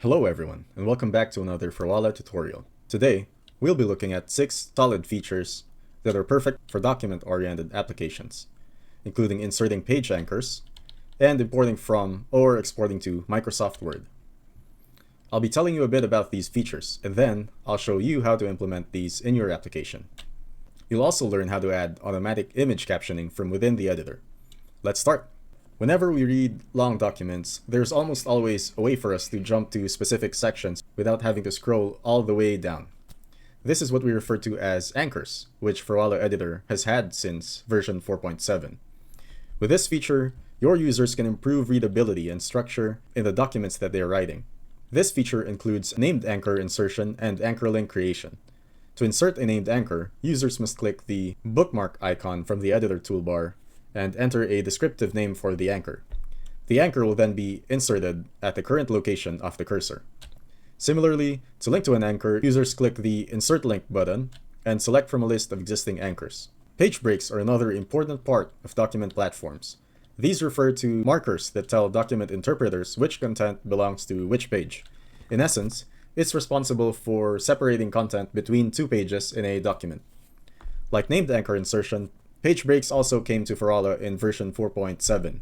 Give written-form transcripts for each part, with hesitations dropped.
Hello everyone, and welcome back to another Froala tutorial. Today, we'll be looking at 6 solid features that are perfect for document-oriented applications, including inserting page anchors and importing from or exporting to Microsoft Word. I'll be telling you a bit about these features, and then I'll show you how to implement these in your application. You'll also learn how to add automatic image captioning from within the editor. Let's start. Whenever we read long documents, there's almost always a way for us to jump to specific sections without having to scroll all the way down. This is what we refer to as anchors, which Froala Editor has had since version 4.7. With this feature, your users can improve readability and structure in the documents that they are writing. This feature includes named anchor insertion and anchor link creation. To insert a named anchor, users must click the bookmark icon from the editor toolbar and enter a descriptive name for the anchor. The anchor will then be inserted at the current location of the cursor. Similarly, to link to an anchor, users click the Insert Link button and select from a list of existing anchors. Page breaks are another important part of document platforms. These refer to markers that tell document interpreters which content belongs to which page. In essence, it's responsible for separating content between two pages in a document. Like named anchor insertion, page breaks also came to Froala in version 4.7.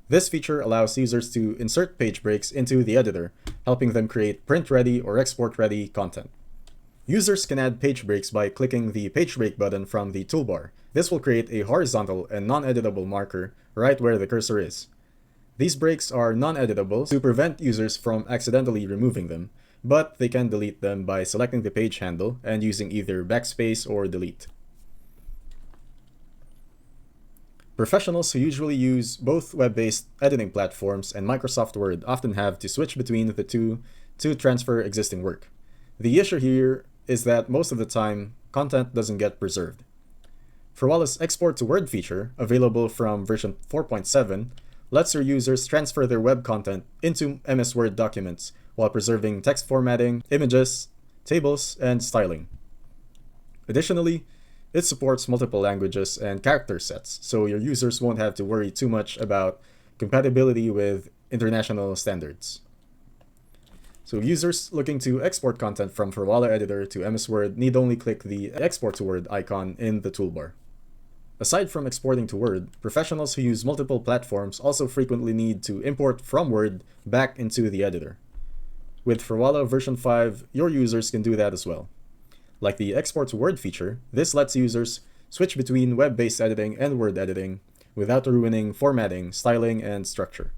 This feature allows users to insert page breaks into the editor, helping them create print-ready or export-ready content. Users can add page breaks by clicking the page break button from the toolbar. This will create a horizontal and non-editable marker right where the cursor is. These breaks are non-editable to prevent users from accidentally removing them, but they can delete them by selecting the page handle and using either backspace or delete. Professionals who usually use both web-based editing platforms and Microsoft Word often have to switch between the two to transfer existing work. The issue here is that most of the time, content doesn't get preserved. Froala's Export to Word feature, available from version 4.7, lets your users transfer their web content into MS Word documents while preserving text formatting, images, tables, and styling. Additionally, it supports multiple languages and character sets, so your users won't have to worry too much about compatibility with international standards. So users looking to export content from Froala Editor to MS Word need only click the Export to Word icon in the toolbar. Aside from exporting to Word, professionals who use multiple platforms also frequently need to import from Word back into the editor. With Froala version 5, your users can do that as well. Like the Export to Word feature, this lets users switch between web-based editing and Word editing without ruining formatting, styling, and structure.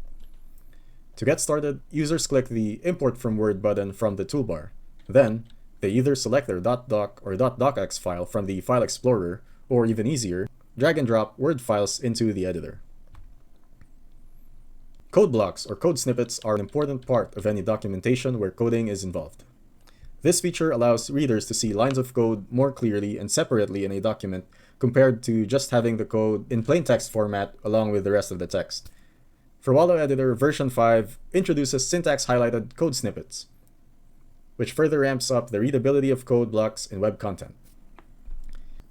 To get started, users click the Import from Word button from the toolbar. Then, they either select their .doc or .docx file from the File Explorer, or even easier, drag and drop Word files into the editor. Code blocks or code snippets are an important part of any documentation where coding is involved. This feature allows readers to see lines of code more clearly and separately in a document compared to just having the code in plain text format along with the rest of the text. Froala Editor version 5 introduces syntax-highlighted code snippets, which further ramps up the readability of code blocks in web content.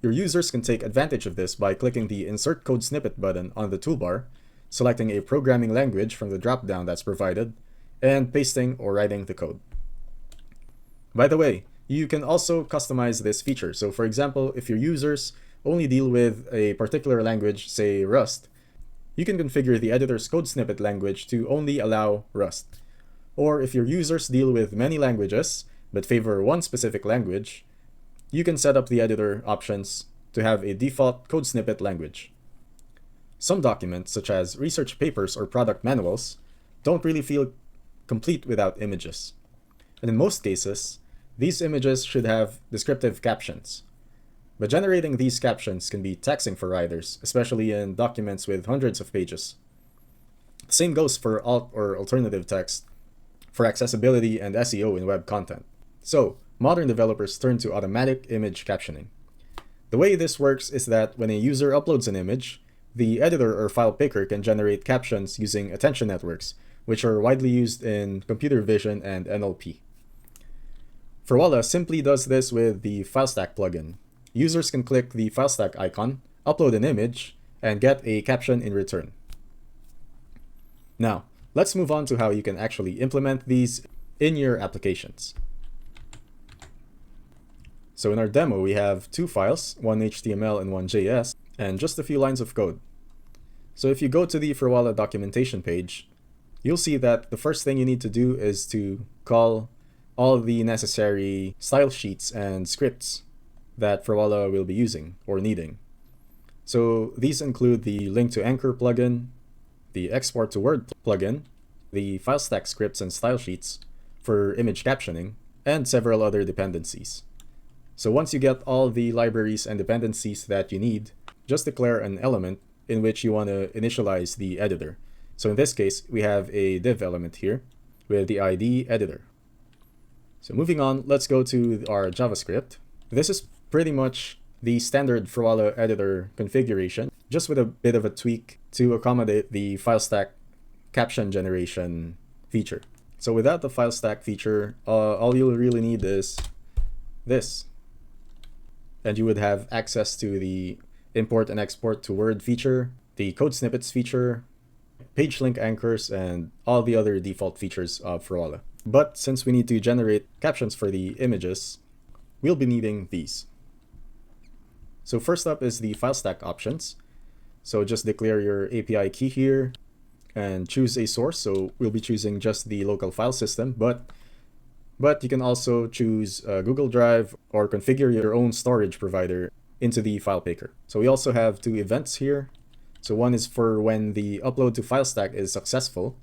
Your users can take advantage of this by clicking the Insert Code Snippet button on the toolbar, selecting a programming language from the drop-down that's provided, and pasting or writing the code. By the way, you can also customize this feature. So for example, if your users only deal with a particular language, say Rust, you can configure the editor's code snippet language to only allow Rust. Or if your users deal with many languages, but favor one specific language, you can set up the editor options to have a default code snippet language. Some documents, such as research papers or product manuals, don't really feel complete without images. And in most cases, these images should have descriptive captions. But generating these captions can be taxing for writers, especially in documents with hundreds of pages. The same goes for alt or alternative text for accessibility and SEO in web content. So, modern developers turn to automatic image captioning. The way this works is that when a user uploads an image, the editor or file picker can generate captions using attention networks, which are widely used in computer vision and NLP. Froala simply does this with the Filestack plugin. Users can click the Filestack icon, upload an image, and get a caption in return. Now, let's move on to how you can actually implement these in your applications. So in our demo, we have two files, one HTML and one JS, and just a few lines of code. So if you go to the Froala documentation page, you'll see that the first thing you need to do is to call all the necessary style sheets and scripts that Froala will be using or needing. So these include the link to anchor plugin, the export to Word plugin, the Filestack scripts and style sheets for image captioning, and several other dependencies. So once you get all the libraries and dependencies that you need, just declare an element in which you want to initialize the editor. So in this case, we have a div element here with the ID editor. So moving on, let's go to our JavaScript. This is pretty much the standard Froala editor configuration, just with a bit of a tweak to accommodate the Filestack caption generation feature. So without the Filestack feature, all you'll really need is this. And you would have access to the import and export to Word feature, the code snippets feature, page link anchors, and all the other default features of Froala. But since we need to generate captions for the images, we'll be needing these. So first up is the Filestack options. So just declare your API key here and choose a source. So we'll be choosing just the local file system, but you can also choose Google Drive or configure your own storage provider into the file picker. So we also have two events here. So one is for when the upload to Filestack is successful,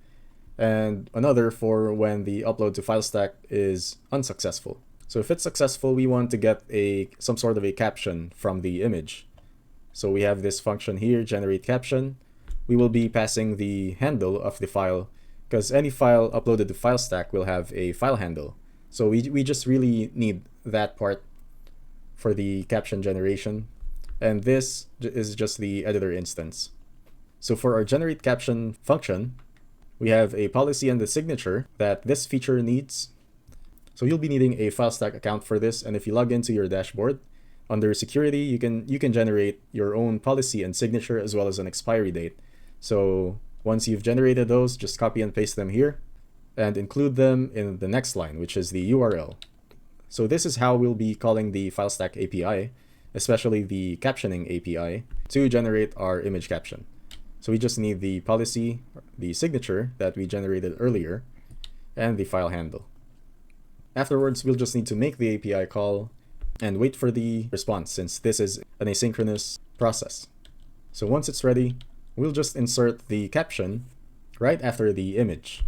and another for when the upload to Filestack is unsuccessful. So if it's successful, we want to get some sort of a caption from the image. So we have this function here, generate caption. We will be passing the handle of the file because any file uploaded to Filestack will have a file handle. So we just really need that part for the caption generation. And this is just the editor instance. So for our generate caption function, we have a policy and the signature that this feature needs. So you'll be needing a Filestack account for this, and if you log into your dashboard, under security, you can generate your own policy and signature as well as an expiry date. So once you've generated those, just copy and paste them here and include them in the next line, which is the URL. So this is how we'll be calling the Filestack API, especially the captioning API, to generate our image caption. So we just need the policy, the signature that we generated earlier, and the file handle. Afterwards, we'll just need to make the API call and wait for the response, since this is an asynchronous process. So once it's ready, we'll just insert the caption right after the image.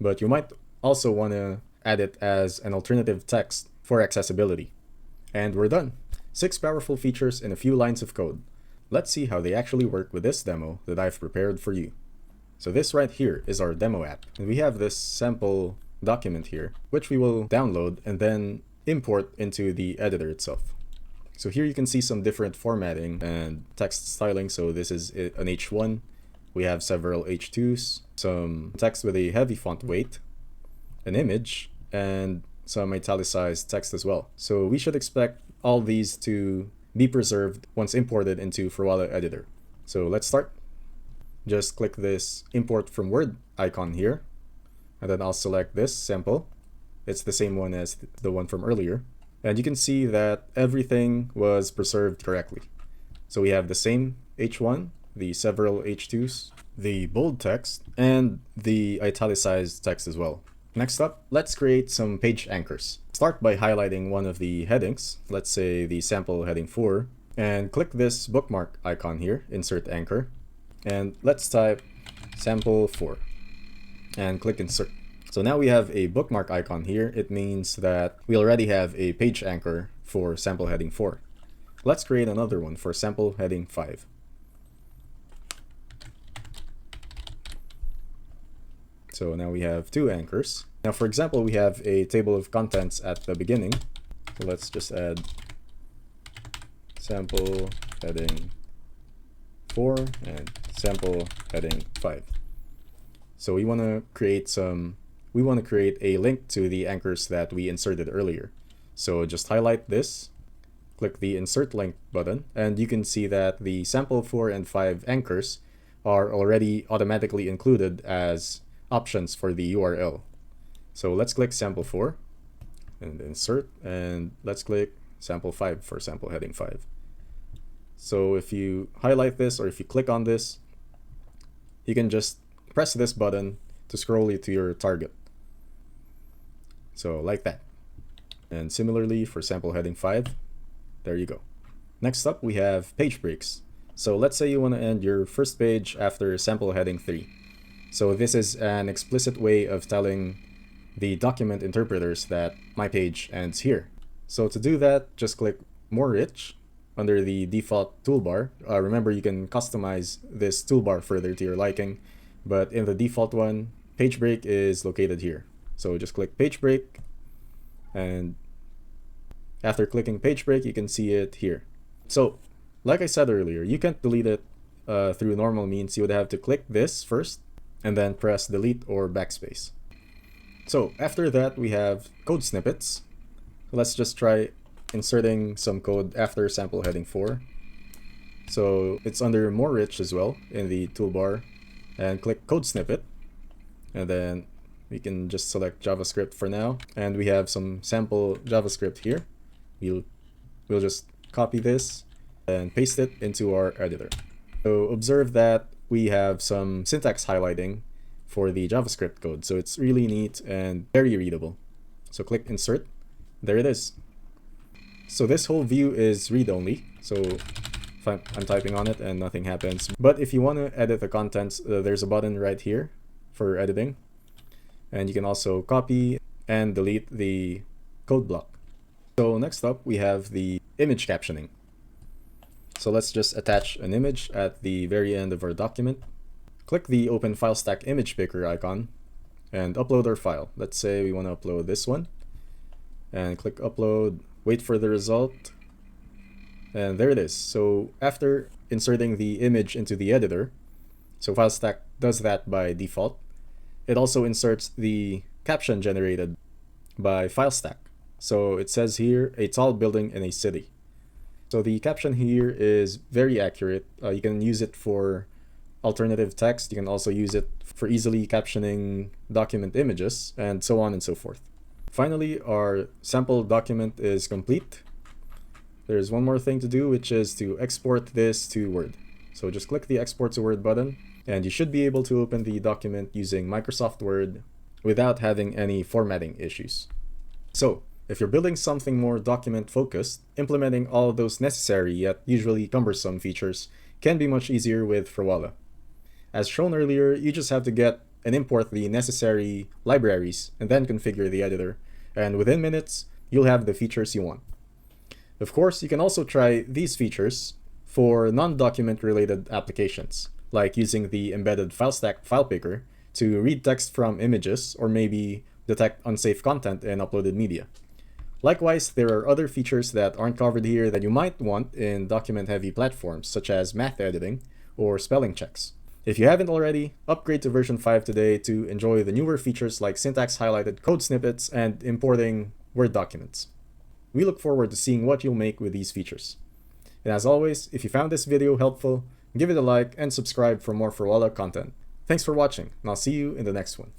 But you might also want to add it as an alternative text for accessibility. And we're done. 6 powerful features in a few lines of code. Let's see how they actually work with this demo that I've prepared for you. So this right here is our demo app. And we have this sample document here, which we will download and then import into the editor itself. So here you can see some different formatting and text styling. So this is an H1. We have several H2s, some text with a heavy font weight, an image, and some italicized text as well. So we should expect all these to be preserved once imported into Froala editor. So let's start. Just click this import from Word icon here, and then I'll select this sample. It's the same one as the one from earlier. And you can see that everything was preserved correctly. So we have the same H1, the several H2s, the bold text, and the italicized text as well. Next up, let's create some page anchors. Start by highlighting one of the headings, let's say the sample heading 4, and click this bookmark icon here, insert anchor, and let's type sample 4, and click insert. So now we have a bookmark icon here. It means that we already have a page anchor for sample heading 4. Let's create another one for sample heading 5. So now we have 2 anchors. Now, for example, we have a table of contents at the beginning. So let's just add sample heading 4 and sample heading 5. So we want to create a link to the anchors that we inserted earlier. So just highlight this, click the insert link button, and you can see that the sample 4 and 5 anchors are already automatically included as options for the URL. So let's click sample 4 and insert, and let's click sample 5 for sample heading 5. So if you highlight this or if you click on this, you can just press this button to scroll you to your target. So like that. And similarly for sample heading 5, there you go. Next up, we have page breaks. So let's say you want to end your first page after sample heading 3. So this is an explicit way of telling the document interpreters that my page ends here. So to do that, just click More Rich under the default toolbar. Remember, you can customize this toolbar further to your liking, but in the default one, page break is located here. So just click page break, and after clicking page break, you can see it here. So like I said earlier, you can't delete it through normal means. You would have to click this first and then press delete or backspace. So after that, we have code snippets. Let's just try inserting some code after sample heading 4. So it's under more rich as well in the toolbar, and click code snippet, and then we can just select JavaScript for now, and we have some sample JavaScript here. We'll just copy this and paste it into our editor. So observe that we have some syntax highlighting for the JavaScript code, so it's really neat and very readable. So click insert, there it is. So this whole view is read-only, so if I'm typing on it and nothing happens. But if you want to edit the contents, there's a button right here for editing, and you can also copy and delete the code block. So next up, we have the image captioning. So let's just attach an image at the very end of our document. Click the Open Filestack image picker icon and upload our file. Let's say we want to upload this one, and click upload, wait for the result, and there it is. So after inserting the image into the editor, so Filestack does that by default, it also inserts the caption generated by Filestack. So it says here, a tall building in a city. So the caption here is very accurate. You can use it for alternative text. You can also use it for easily captioning document images, and so on and so forth. Finally, our sample document is complete. There's one more thing to do, which is to export this to Word. So just click the Export to Word button, and you should be able to open the document using Microsoft Word without having any formatting issues. So if you're building something more document focused, implementing all of those necessary yet usually cumbersome features can be much easier with Froala. As shown earlier, you just have to get and import the necessary libraries and then configure the editor, and within minutes, you'll have the features you want. Of course, you can also try these features for non-document related applications, like using the embedded Filestack file picker to read text from images or maybe detect unsafe content in uploaded media. Likewise, there are other features that aren't covered here that you might want in document-heavy platforms such as math editing or spelling checks. If you haven't already, upgrade to version 5 today to enjoy the newer features like syntax highlighted code snippets and importing Word documents. We look forward to seeing what you'll make with these features. And as always, if you found this video helpful, give it a like and subscribe for more Froala content. Thanks for watching, and I'll see you in the next one.